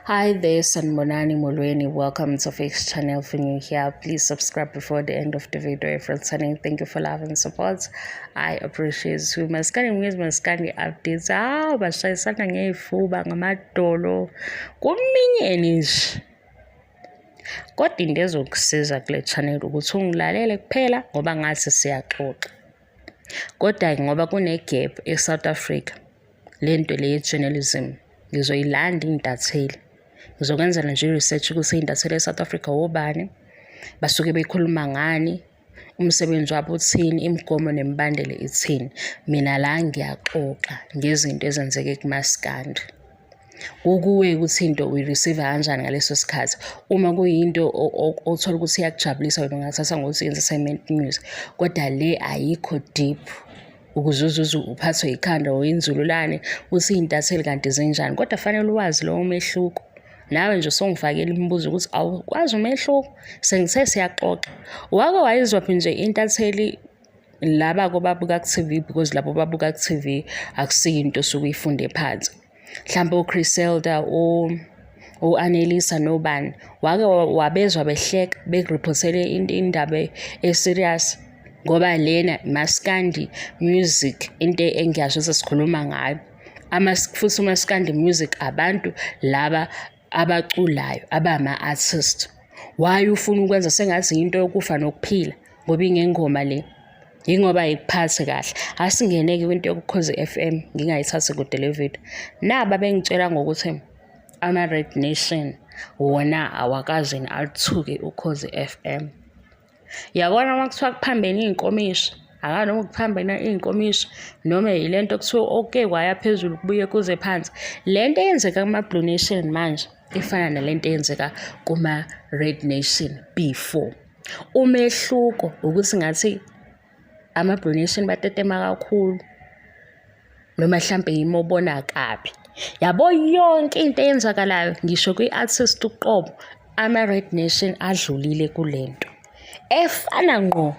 Hi there, Sanbonani Molweni. Welcome to Fix Channel. If you're new here, please subscribe before the end of the video. If you're returning, thank you for love and support. I appreciate you. Maskani updates. Bashayisana ngeyifuba ngamadolo. Kuminyeni nje. Kodwa into ezokusiza kule channel ukuthi ungilalele kuphela ngoba ngathi siyaxoxa. Kodwa ngoba kune gap eSouth Africa, lento le journalism ngizoyilanda intatheli. Ngizokwenzela nje research ukuthi intatheli eSouth Africa wobani, basuke bekhuluma ngani, umsebenzi wabo uthini, imigomo nemibandela ithini. Mina la ngiyaxoxa ngezinto ezenzeke kuMaskandi. Kukuwe ukuthi into uyireceive kanjani ngaleso sikhathi. Uma kuyinto othola ukuthi iyakujabulisa wena ungathatha ngokuthi entertainment news, kodwa le ayikho deep. Ukuzuzuza uphathwe ikhanda oyinzululane uthi intatheli kanti zinjani, kodwa fanele uwazi lo umehluko. Nawe nje songifakela imibuzo ukuthi awukwazi umehluko, sengithe siyaxoxa. Wake wayizwa phi nje intatheli laba kobabuka ku-TV, because labo babuka ku-TV akusiyinto sokuyifunde phansi. Mhlawumbe uChriselda u-Annelisa nobani wake wabezwa behleka bekuripothele indaba eserious ngoba lena Maskandi music into engiyasho sesikhuluma ngayo. Futhi uMaskandi music abantu laba abaculayo abama-artist. Why ufuna ukwenza sengathi into yokufa nokuphila ngoba ingengoma le? Yingoba ayikuphathe kahle. Asingeneke kwinto yokuKhozi FM ngingayithathe kude le video. Naba bengitshela ngokuthi ama-Red Nation wona awakazini alithuke uKhozi FM. Yabona makuthiwa kuphambene iy'nkomishi, akanoma kuphambene iy'nkomishi noma yilento kuthiwa oke kwaya phezulu kubuye kuze phansi. Lento eyenzeka kuma-Blue Nation manje ifana nalento eyenzeka kuma-Red Nation before. Umehluko ukuthi ngathi ama-Blue Nation batetema kakhulu noma mhlampe yimobona kabi. Yabo yonke into eyenzakalayo ngisho kwi-artist uqobo, ama-Red Nation adlulile kulento efana ngqo.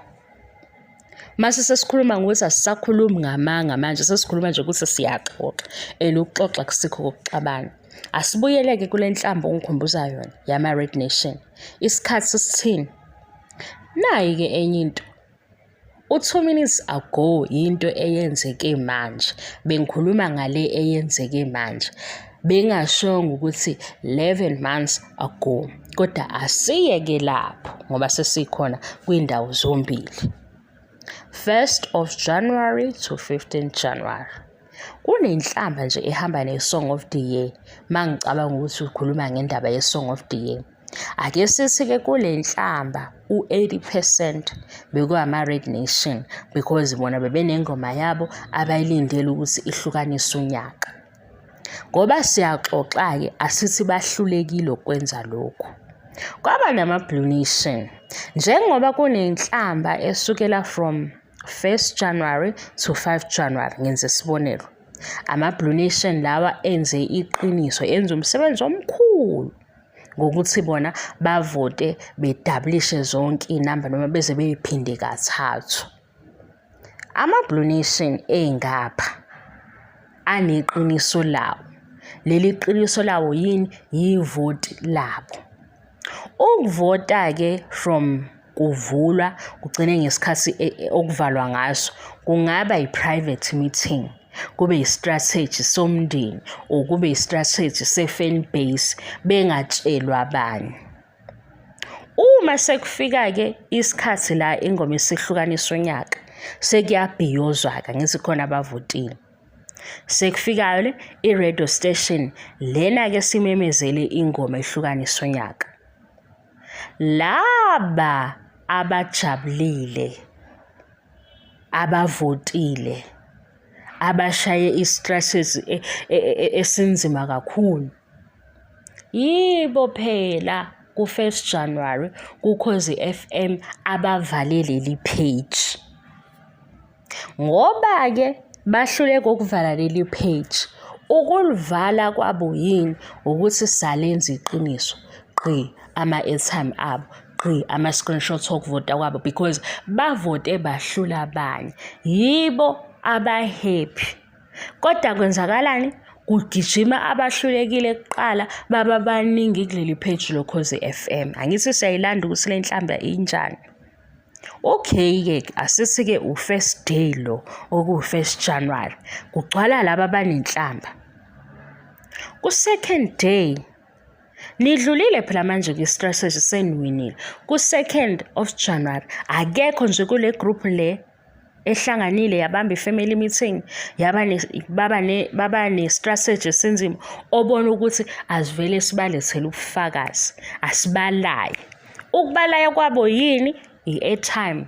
Mase sesikhuluma ngokuthi asisakhulumi ngamanga manje, sesikhuluma nje ukuthi siyaxoxa. Ukuxoxa kusikho kokuxabana. Asibuyeleke kule nhlambo ongikhumbuza yona yama-Red Nation. Isikhathi sesithini? Nayi-ke enye into. 2 minutes ago into eyenzeke manje. Bengikhuluma ngale eyenzeke manje. Bengashongo ukuthi 11 months ago. Kodwa asiyeke lapho ngoba sesikhona kwindawo zombili. 1st of January to 15th January. Kunenhlamba nje ehamba ne-Song of the Year. Mangicabanga ukuthi ukhuluma ngendaba ye-Song of the Year. Ake sithi-ke kule nhlamba u-80% bekuyama-Red Nation because bona bebenengoma yabo abayilindele ukuthi ihlukanise unyaka. Ngoba siyaxoxa-ke asithi bahlulekile ukwenza lokhu. Kwaba nama-Blue Nation. Njengoba kunenhlamba esukela from 1st January to 5 January ngenze isibonelo. Ama-Blue Nation lawa enze iqiniso, enze umsebenzi omkhulu ngokuthi bona bavote bedablishe zonke inamba noma beze beyiphinde kathathu. Ama-Blue Nation engapha aneqiniso lawo. Leli qiniso lawo yini? Yivoti labo. Ukuvota-ke from kuvulwa kugcine ngesikhathi okuvalwa ngaso kungaba yi-private meeting, kube yi-strategy somndeni or kube yi-strategy se-fan base bengatshelwa abanye. Uma sekufika-ke isikhathi la ingoma isihlukanisa unyaka sekuyabhiyozwa-ke ngithi khona abavotile. Sekufika le i-radio station lena-ke simemezele ingoma ihlukanisa unyaka. Laba abajabulile, abavotile, abashaye i-strategy esinzima kakhulu, yibo phela ku-1st January kuKhozi FM abavale leli page. Ngoba-ke bahluleke ukuvala leli page. Ukulivala kwabo yini? Ukuthi salenza iqiniso. Ama-airtime abo, ama-screenshot okuvota kwabo because bavote bahlula abanye. Yibo aba-happy. Kodwa kwenzakalani? kugijima abahlulekile kuqala baba baningi kuleli page loKhozi FM. Angithi siyayilanda ukuthi le nhlamba injani. Okay-ke asisike u-first day lo oku-1 January kugcwala laba banenhlamba. Ku-second day nidlulile phela manje kwi-strategy seniwinile. Ku-2 of January akekho nje kule group le ehlanganile yabamba i-family meeting baba ne-strategy senzima obona ukuthi asivele sibalethele ubufakazi asibalaye. Ukubalaya kwabo yini? I-airtime,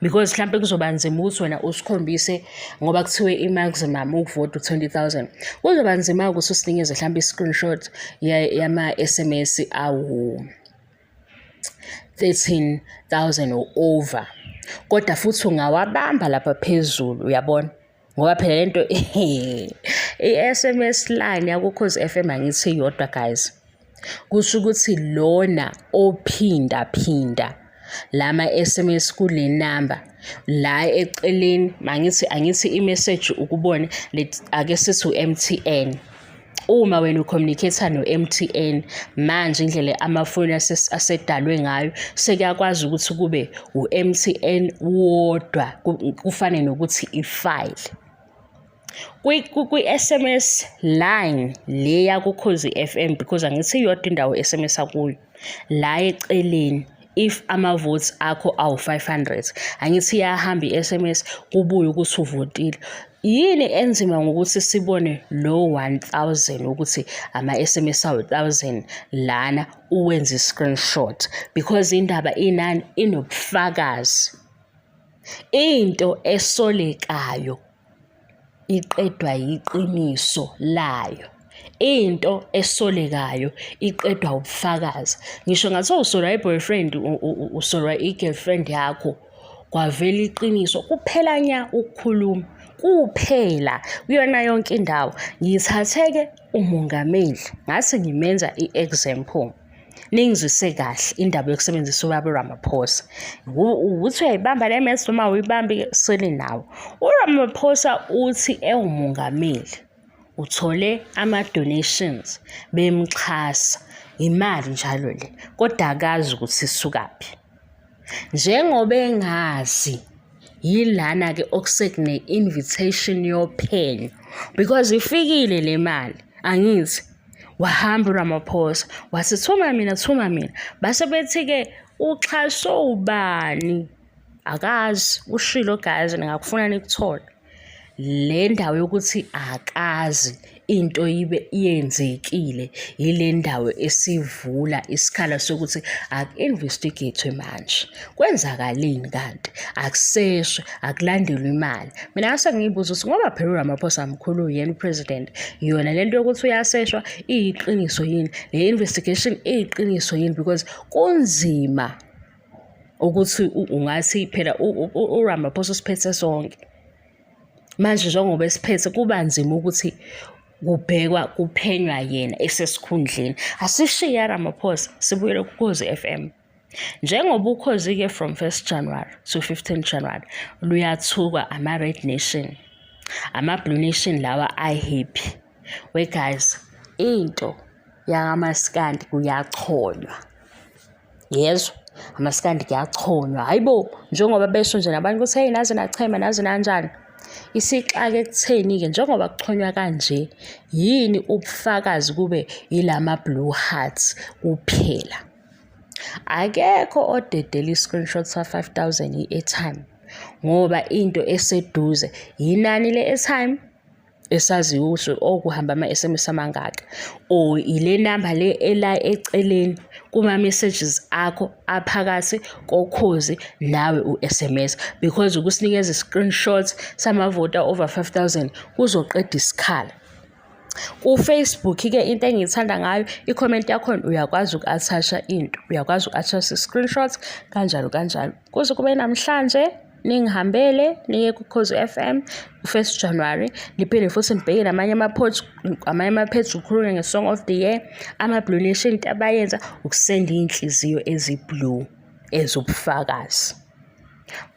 because mhlambe kuzoba nzima ukuthi wena usikhombise ngoba kuthiwe i-maximum ukuvota 20,000. Kuzoba nzima ukuthi usinikeze mhlambe i-screenshot yama-SMS awu 13,000 or over. Kodwa futhi ungawabamba lapha phezulu uyabona ngoba phela lento i-SMS line yakuKhozi FM angithi yodwa guys. Kusho ukuthi lona ophinda lama SMS kule number la eceleni angithi i-message ukubone ake sithi u-MTN. Uma wena ucommunicate no-MTN manje indlela amafoni asedalwe ngayo sekuyakwazi ukuthi kube u-MTN wodwa kufane nokuthi i-file kwi-SMS line le yakuKhozi FM, because angithi yodwa indawo SMS akuyo la eceleni. If ama-votes akho awu-500 angithi yahamba i-SMS kubuye ukuthi uvotile. Yini enzima ngokuthi sibone lo 1,000 ukuthi ama-SMS awu-1,000 lana uwenze i-screenshot? Because indaba inani inobufakazi. Into esolekayo iqedwa yiqiniso layo. Into esolekayo iqedwa ubufakazi. Ngisho ngathi usolwa i-boyfriend usolwa i-girlfriend yakho kwavela iqiniso kuphela nya ukukhuluma kuphela kuyona yonke indawo. Ngithatheke umongameli ngathi ngimenza i-example ningizwise kahle indaba yokusebenzisa uBaba Ramaphosa. Uthi uyayibamba le mess noma uyibambi sele nawo. uRamaphosa uthi ewumongameli uthole ama-donations bemxhasa imali njalo le, kodwa akazi ukuthi isukaphi. Njengoba engazi yilana-ke okusekune-invitation yophenyo, because ifikile le mali angithi wahamba uRamaphosa wathi thuma mina base bethi-ke uxhaso ubani akazi. Ushilo guys ngakufuna nikuthola le ndawo yokuthi akazi into ibe yenzekile ile ndawo esivula isikhala sokuthi aku-investigate manje kwenzakaleni kanti akuseshwe akulandelwe imali. Mina ngase ngiyibuza ukuthi ngoba phela uRamaphosa mkhulu yena upresident yona lento yokuthi uyaseshwa iyiqiniso yini, le investigation iyiqiniso yini? Because kunzima ukuthi ungathi phela uRamaphosa usiphethe sonke manje njengoba esiphethe kuba nzima ukuthi kuphenywa yena esesikhundleni. Asishiya Ramaphosa sibuyele kuKhozi FM. Njengoba uKhozi-ke from 1 January to 15 January luyathuka ama-Red Nation, ama-Blue Nation lawa ayi-happy. We guys, into yamaskandi kuyachonywa. Yezwa amaskandi kuyachonywa. Hayibo njengoba besho nje nabantu ukuthi hey naze nachema naze nanjani. Isixake kutheni-ke njengoba kuchonywa kanje yini ubufakazi kube yilama blue hearts kuphela? Akekho odedela i-screenshot sa-5,000 i-airtime ngoba into eseduze yinani le-airtime esaziyo ukuthi okuhamba ama-SMS amangaka or ile number le ela eceleni kuma-messages akho aphakathi koKhozi nawe u-SMS, because ukusinikeza i-screenshot samavota over 5,000 kuzoqeda isikhala. Ku-Facebook-ke into engiyithanda ngayo i-comment yakhona uyakwazi uku-attach-a into, uyakwazi uku-attach i-screenshot kanjalo kuze kube namhlanje ningihambele niye kuKhozi FM 1 January niphinde futhi nibheke namanye ama-page ukhulunywa nge-Song of the Year. Ama-Blue Nation into abayenza ukusenda iy'nhliziyo ezi-blue ezobufakazi.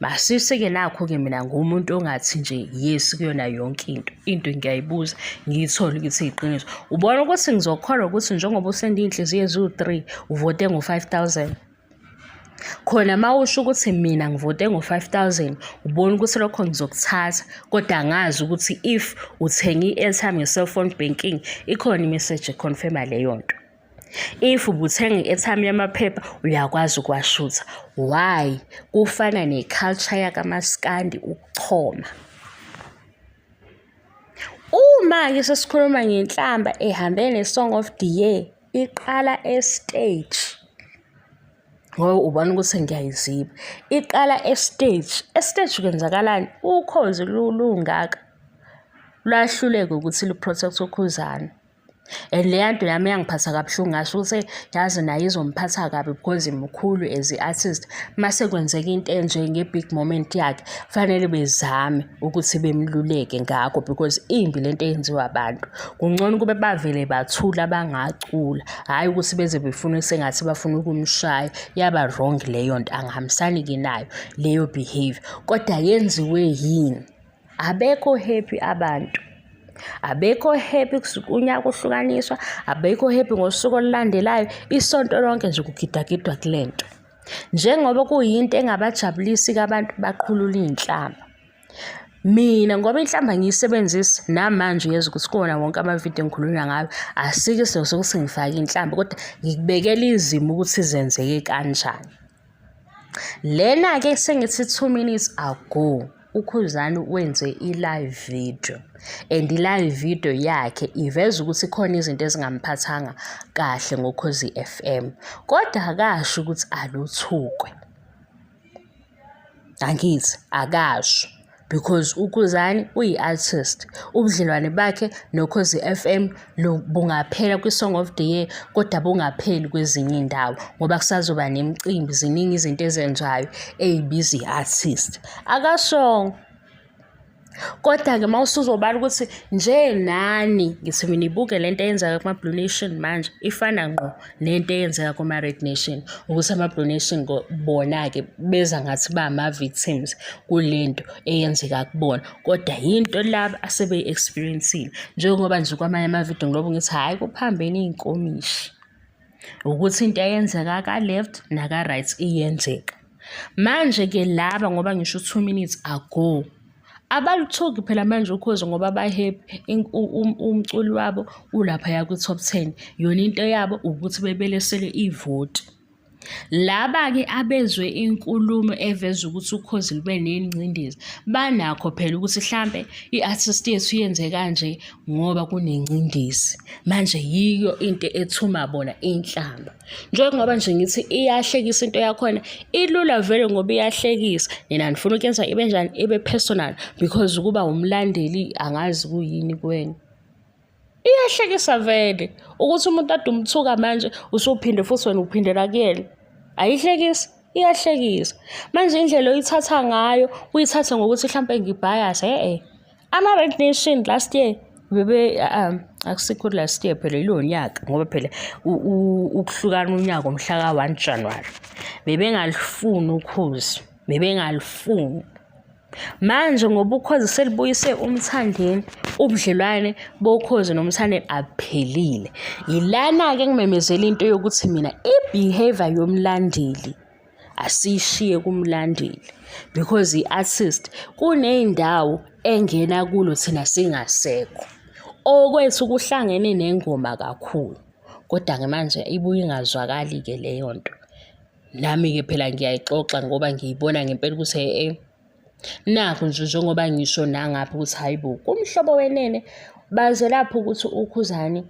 Masise-ke nakho-ke mina ngumuntu ongathi nje yes kuyona yonke into ngiyayibuza ngiyithole ukuthi iyiqiniso. Ubona ukuthi ngizokholwa ukuthi njengoba usenda iy'nhliziyo eziwu-3 uvote ngo-5,000. Khona mawusho ukuthi mina ngivote ngo-5,000 ubona ukuthi lokho ngizokuthatha, kodwa ngazi ukuthi if uthenga i-airtime nge-cellphone banking ikhona i-message econfirma leyo nto. If ubuthenga i-airtime yamaphepha uyakwazi ukuwashutha. Why? Kufana ne-culture yakamaskandi ukuchoma. Uma-ke sesikhuluma ngenhlamba ehambe ne-Song of the Year iqala estage. Ngoba ubona ukuthi ngiyayiziba. Iqala estage. Estage kwenzakalani? Ukhozi lungaka lwahluleka ukuthi lu-protect uKhuzani. And leya nto yami yangiphatha kabuhlungu ngasho ukuthi yazi naye izomphatha kabi because imkhulu as i-artist. Mase kwenzeka into enje nge-big moment yakhe fanele bezame ukuthi bemluleke ngakho because imbi lento eyenziwa abantu. Kungcono kube bavele bathula bangacula, hhayi ukuthi beze befuna sengathi bafuna ukumshaya. Yaba wrong leyo nto, angihambisani-ke nayo leyo behavior. Kodwa yenziwe yini? Abekho happy abantu. Abekho happy unyaka uhlukaniswa, abekho happy ngosuku olulandelayo, isonto lonke nje kugidagidwa kule nto. Njengoba kuyinto engabajabulisi abantu baqhulula iy'nhlamba. Mina ngoba inhlamba ngiyisebenzisa namanje uyeza ukuthi kuwona wonke amavidiyo engikhuluma ngayo, asike isidingo sokuthi ngifake inhlamba kodwa ngikubekela izimo ukuthi zenzeke kanjani. Lena-ke sengithi 2 minutes ago uKhuzani wenze i-live video and i-live video yakhe iveza ukuthi khona izinto ezingamphathanga kahle ngokhozi FM, kodwa akasho ukuthi aluthukwe. Angithi akasho because uKhuzani uyi-artist. Ubudlelwane bakhe nokhozi FM bungaphela kwi-Song of the Year kodwa bungapheli kwezinye indawo ngoba kusazoba nemicimbi, ziningi izinto ezenzayo ey'biza i-artist. Akashongo. Kodwa-ke mawusuzobala ukuthi nje nani ngithi mina ibuke lento eyenzeka kuma-Blue Nation manje ifana ngqo nento eyenzeka kuma-Red Nation ukuthi ama-Blue Nation bona-ke beza ngathi bama-victims kulento eyenzeka kubona, kodwa yinto laba asebe-experiencile. Njengoba nje kwamanye amavidiyo ngilobo ngithi hhayi kuphambene iy'nkomishi ukuthi into eyenzeka ka-left naka-right iyenzeka. Manje-ke laba ngoba ngisho 2 minutes ago abaluthuki phela manje ukhozi ngoba ba-happy umculi wabo ulaphaya kwi-top 10. Yona into yabo ukuthi bebelesele ivoti. Laba-ke abezwe inkulumo eveza ukuthi ukhozi lube nengcindezi banakho phela ukuthi hlampe i-artist yethu yenze kanje ngoba kunengcindezi. Manje yiyo into ethuma bona inhlamba. Njengoba nje ngithi iyahlekisa into yakhona, ilula vele ngoba iyahlekisa. Nina nifuna ukuyenza ibe njani, ibe personal because ukuba umlandeli angazi kuyini kuwena. Iyahlekisa vele ukuthi umuntu ade umthuka manje usuphinde futhi wena uphindela kuyena. Ayihlekisi? Iyahlekisa. Manje indlela oyithatha ngayo uyithatha ngokuthi hlampe ngibias ama-Red Nation last year akusikho last year phela ilo nyaka ngoba phela ukuhlukana unyaka umhla ka-1 January. Bebengalifuni ukhozi, bebengalifuni. Manje ngoba ukhozi selibuyise umthandeni, ubudlelwane bokhozi nomthandeni abuphelile. Yilana-ke ngimemezela into yokuthi mina i-behavior yomlandeli asishiye kumlandeli because i-artist kuney'ndawo engena kulo thina singasekho. Okwethu kuhlangene nengoma kakhulu kodwa-ke manje ibuye ingazwakali-ke leyo nto. Nami-ke phela ngiyayixoxa ngoba ngiyibona ngempela ukuthi nakho nje njengoba ngisho nangapha ukuthi hayi bo kumhlobo wenene baze lapho ukuthi uKhuzani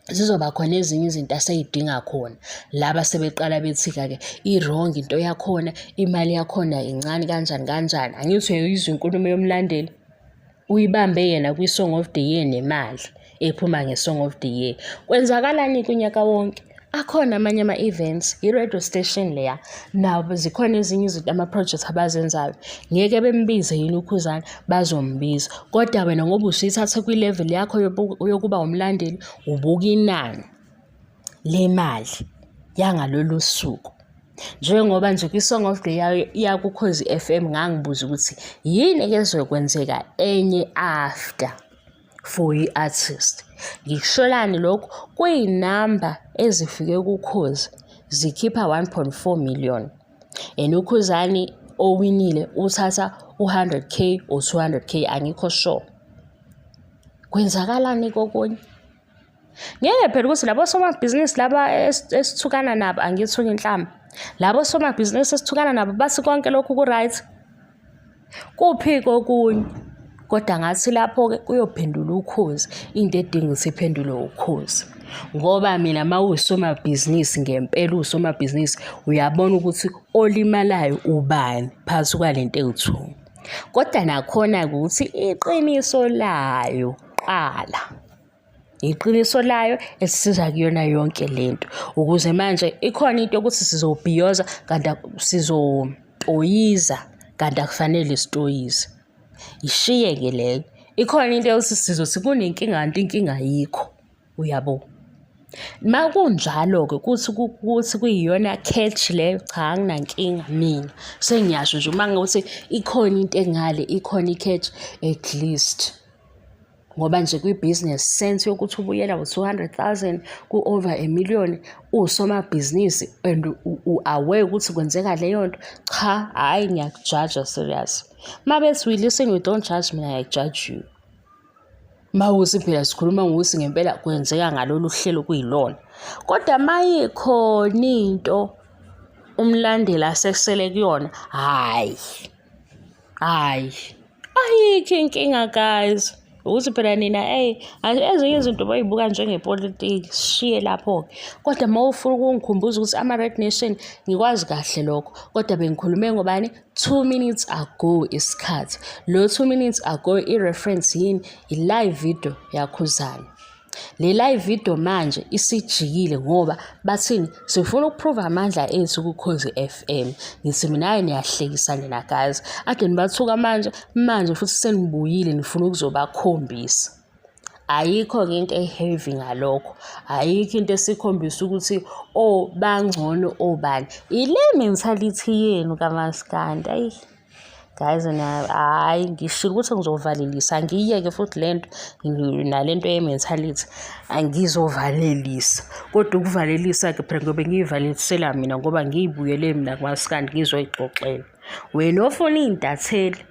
zizoba khona ezinye izinto aseyidinga khona. Laba sebeqala bethi-ke i-wrong into yakhona, imali yakhona incane kanjani kanjani. Angithi uyayizwa inkulumo yomlandeli uyibambe yena kwi-Song of the Year nemali ephuma nge-Song of the Year. Kwenzakalani kunyaka wonke? Akhona amanye ama-events, i-radio station leya nabo zikhona ezinye izinto ama-projects abazenzayo. Ngeke bembize yini uKhuzani, bazombiza. Kodwa wena ngoba usuyithathe kwi-level yakho yokuba umlandeli, ubuka inani le mali yangalolu suku. Njengoba nje kwi-Song of the Year yakuKhozi FM ngangibuza ukuthi yini ezokwenzeka enye after for i-artist. Ngikusholani lokho? Kuyinamba ezifike kuKhozi zikhipha 1.4 million. And uKhuzani owinile uthatha 100k or 200k, angikho sure. Kwenzakalani kokunye? Ngeke phela ukuthi labo somabhizinisi laba esithukana nabo, angithuki inhlamba, labo somabhizinisi esithukana nabo bathi konke lokhu ku-right. Kuphi kokunye? Kodwa ngathi lapho-ke kuyophendula uKhozi into edinga ukuthi iphendulwe uKhozi. Ngoba mina uma uyisomabhizinisi ngempela, usomabhizinisi uyabona ukuthi olimalayo ubani phakathi kwalento ewu-2. Kodwa nakhona-ke ukuthi iqiniso layo qala. Iqiniso layo esisiza kuyona yonke lento. Ukuze manje ikhona into yokuthi sizobhiyoza kanti sizotoyiza kanti akufanele sitoyize. Ishiye-ke leyo. Ikhona into yokuthi sizothi kunenkinga kanti inkinga ayikho. Uyabo? Ma kunjalo-ke kuthi kuyiyona catch leyo, cha anginankinga mina. Sengiyasho nje uma ngokuthi ikhona into engale, ikhona i-catch at least. Ngoba nje kwi-business sense yokuthi ubuyela u-200,000 ku-over a million, usomabhizinisi and u-aware ukuthi kwenzeka leyo nto, cha hhayi ngiyakujaja serious. Uma bethi we listen, we don't judge, mina I judge you. Uma ukuthi phela sikhuluma ngokuthi ngempela kwenzeka ngalolu hlelo kuyilona. Kodwa uma ikhona into umlandeli asekusele kuyona, ayikho inkinga guys. Ukuthi phela nina ezinye izinto bayibuka njengepolitiki, sishiye lapho-ke. Kodwa uma ufuna ukungikhumbuza ukuthi ama-Red Nation ngikwazi kahle lokho, kodwa bengikhulume ngobani 2 minutes ago isikhathi. Lo 2 minutes ago i-reference yini? I-live video yaKhuzani. Le live video manje isijikile ngoba bathini sifuna ukuprove amandla ethu kuKhozi FM. Ngithi mina hayi niyahlekisa nina guys. Ade nibathuka manje futhi senibuyile nifuna ukuzobakhombisa. Ayikho-ke into eheavy ngalokho. Ayikho into esikhombisa ukuthi bangcono obani. Ile mentality yenu kaMaskandi. Guys, hayi ngishilo ukuthi ngizovalelisa, ngiyeke futhi lento nalento ye-mentality angizovalelisa. Kodwa ukuvalelisa-ke phela ngoba ngiyivalelisela mina ngoba ngiyibuyele mina kuMaskandi ngizoyixoxela. Wena ofuna iy'ntatheli,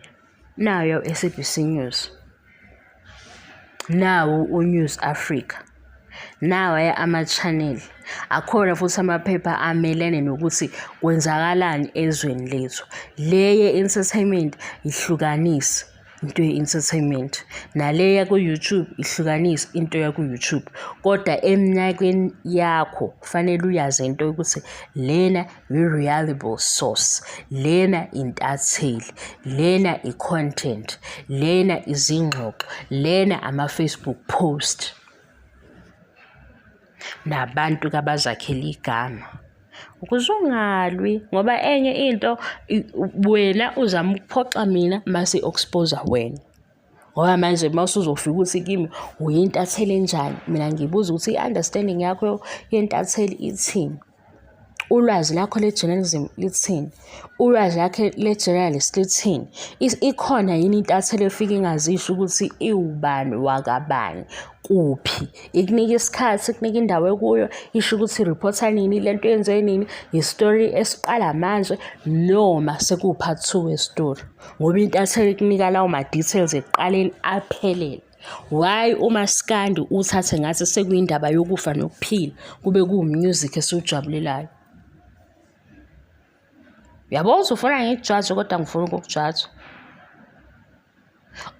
nayo SABC News, nawo uNews Africa, nawo ama-channel. Akhona futhi amaphepha amelene nokuthi kwenzakalani ezweni lethu. Leye entertainment ihlukanisa into ye-entertainment, naleya ku-YouTube ihlukanisa into yaku-YouTube. Kodwa eminyakeni yakho kufanele uyazi into yokuthi lena i-reliable source, lena intatheli, lena i-content, lena izingxoxo, lena ama-Facebook post. Nabantu kabazakhela igama ukuze ungalwi, ngoba enye into wena uzama ukuphoxa mina mase expose wena. Ngoba manje mase uzofika uthi kimi uyintatheli enjani, mina ngibuza ukuthi i-understanding yakho yentatheli ithini, ulwazi lakho le-journalism lithini, ulwazi lakho le-journalist lithini. Ikhona yini intatheli efika ingazisho ukuthi iwubani wakabani kuphi, ikunika isikhathi, ikunika indawo ekuyo, isho ukuthi reporter nini, lento yenze nini, i-story esiqala manje noma sekuwupart 2 we-story. Ngoba intatheli ikunika lawo ma-details ekuqaleni aphelele. Why uMaskandi uthathe ngathi sekuyindaba yokufa nokuphila kube kuwumusic esiwujabulelayo? Uyabona ufuna ngikujaje kodwa ngifuna ukukujaja.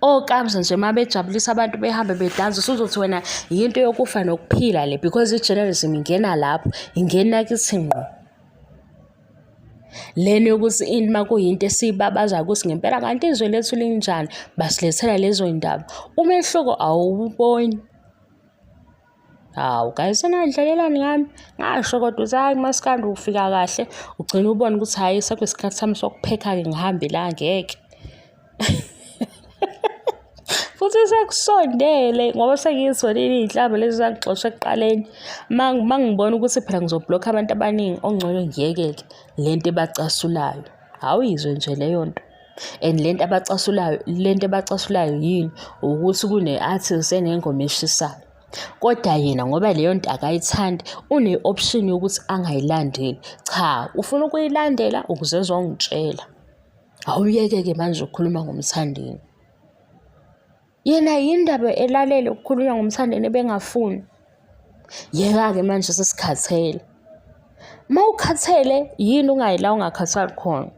Okamza nje uma bejabulisa abantu behambe bedansa usuzothi wena yinto yokufa nokuphila le, because i-journalism ingena lapho, ingena kithi ngqo. Lena yokuthi uma kuyinto esiyibabaza ukuthi ngempela kanti izwe lethu linjani, basilethela lezo indaba. Umehluko awuboni. Hawu guys, senadlalelani ngami. Ngasho kodwa uthi hayi Maskandi ufika kahle, ugcina ubona ukuthi hayi sekuyisikhathi sami sokupheka-ke ngihambe la ngeke. futhi sekusondele ngoba sengizibonile iy'nhlamba lezi zangixosha ekuqaleni. Mangibona ukuthi phela ngizobhlokha abantu abaningi, ongcono ngiyeke-ke lento ebacasulayo. Awuyizwe nje leyo nto. And lento abacasulayo yini? Ukuthi kune-artist enengoma eshisayo. Kodwa yena ngoba leyo nto akayithandi, une-option yokuthi angayilandeli. Cha, ufuna ukuyilandela ukuzezwa ungitshela. Awuyeke-ke manje ukukhuluma ngomthandeni. Yena yindaba elalele ukukhulunywa ngomthandeni ebengafuni. Yeka-ke manje sesikhathele. Uma ukhathele yini ungayila ungakhathali khona?